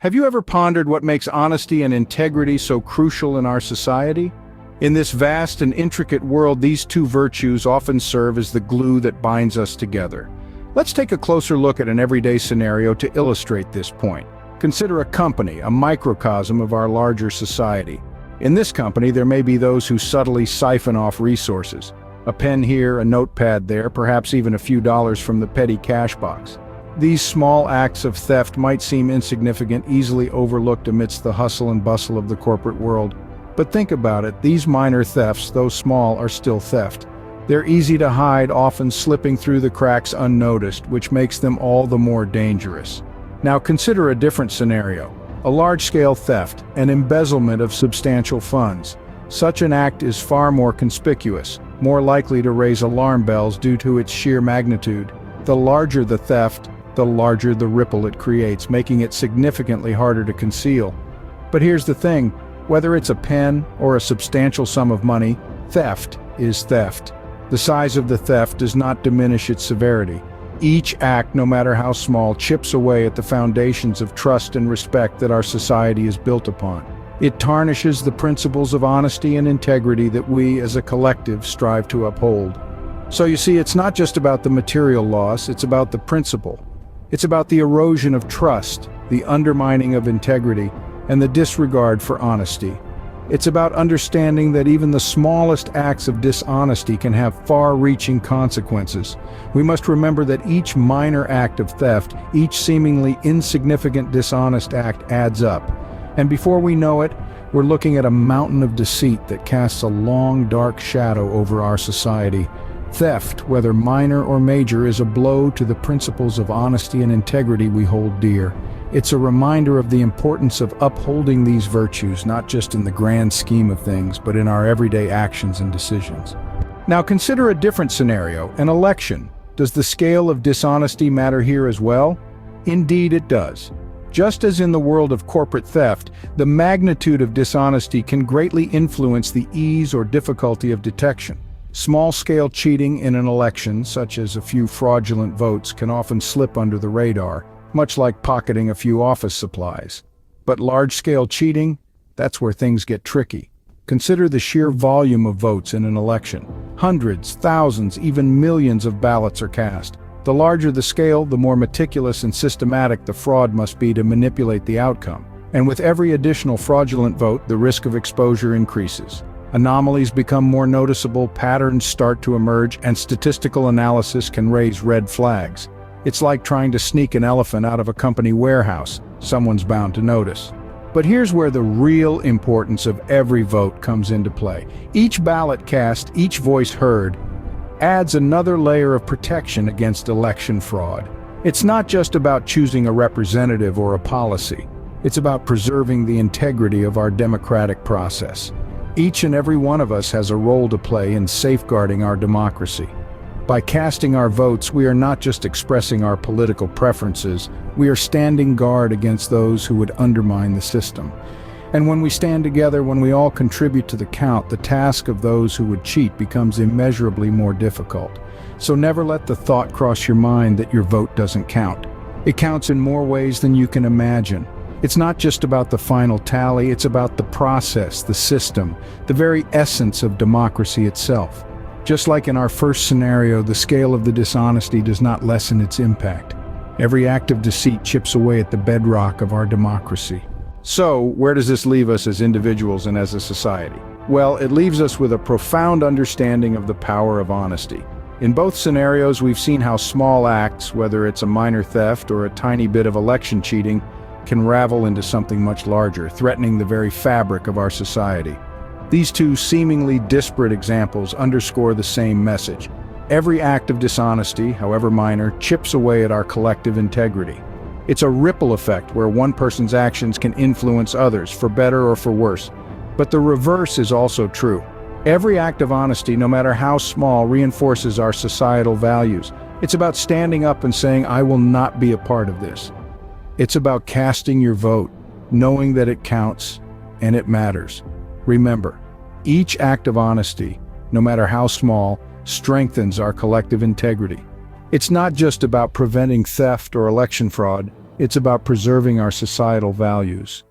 Have you ever pondered what makes honesty and integrity so crucial in our society? In this vast and intricate world, these two virtues often serve as the glue that binds us together. Let's take a closer look at an everyday scenario to illustrate this point. Consider a company, a microcosm of our larger society. In this company, there may be those who subtly siphon off resources. A pen here, a notepad there, perhaps even a few dollars from the petty cash box. These small acts of theft might seem insignificant, easily overlooked amidst the hustle and bustle of the corporate world. But think about it, these minor thefts, though small, are still theft. They're easy to hide, often slipping through the cracks unnoticed, which makes them all the more dangerous. Now consider a different scenario. A large-scale theft, an embezzlement of substantial funds. Such an act is far more conspicuous, more likely to raise alarm bells due to its sheer magnitude. The larger the theft, the larger the ripple it creates, making it significantly harder to conceal. But here's the thing, whether it's a pen or a substantial sum of money, theft is theft. The size of the theft does not diminish its severity. Each act, no matter how small, chips away at the foundations of trust and respect that our society is built upon. It tarnishes the principles of honesty and integrity that we, as a collective, strive to uphold. So you see, it's not just about the material loss, it's about the principle. It's about the erosion of trust, the undermining of integrity, and the disregard for honesty. It's about understanding that even the smallest acts of dishonesty can have far-reaching consequences. We must remember that each minor act of theft, each seemingly insignificant dishonest act adds up. And before we know it, we're looking at a mountain of deceit that casts a long, dark shadow over our society. Theft, whether minor or major, is a blow to the principles of honesty and integrity we hold dear. It's a reminder of the importance of upholding these virtues, not just in the grand scheme of things, but in our everyday actions and decisions. Now consider a different scenario, an election. Does the scale of dishonesty matter here as well? Indeed it does. Just as in the world of corporate theft, the magnitude of dishonesty can greatly influence the ease or difficulty of detection. Small-scale cheating in an election, such as a few fraudulent votes, can often slip under the radar, much like pocketing a few office supplies. But large-scale cheating, that's where things get tricky. Consider the sheer volume of votes in an election. Hundreds, thousands, even millions of ballots are cast. The larger the scale, the more meticulous and systematic the fraud must be to manipulate the outcome. And with every additional fraudulent vote, the risk of exposure increases. Anomalies become more noticeable, patterns start to emerge, and statistical analysis can raise red flags. It's like trying to sneak an elephant out of a company warehouse. Someone's bound to notice. But here's where the real importance of every vote comes into play. Each ballot cast, each voice heard, adds another layer of protection against election fraud. It's not just about choosing a representative or a policy. It's about preserving the integrity of our democratic process. Each and every one of us has a role to play in safeguarding our democracy. By casting our votes, we are not just expressing our political preferences, we are standing guard against those who would undermine the system. And when we stand together, when we all contribute to the count, the task of those who would cheat becomes immeasurably more difficult. So never let the thought cross your mind that your vote doesn't count. It counts in more ways than you can imagine. It's not just about the final tally, it's about the process, the system, the very essence of democracy itself. Just like in our first scenario, the scale of the dishonesty does not lessen its impact. Every act of deceit chips away at the bedrock of our democracy. So, where does this leave us as individuals and as a society? Well, it leaves us with a profound understanding of the power of honesty. In both scenarios, we've seen how small acts, whether it's a minor theft or a tiny bit of election cheating, can ravel into something much larger, threatening the very fabric of our society. These two seemingly disparate examples underscore the same message. Every act of dishonesty, however minor, chips away at our collective integrity. It's a ripple effect where one person's actions can influence others, for better or for worse. But the reverse is also true. Every act of honesty, no matter how small, reinforces our societal values. It's about standing up and saying, "I will not be a part of this." It's about casting your vote, knowing that it counts and it matters. Remember, each act of honesty, no matter how small, strengthens our collective integrity. It's not just about preventing theft or election fraud, It's about preserving our societal values.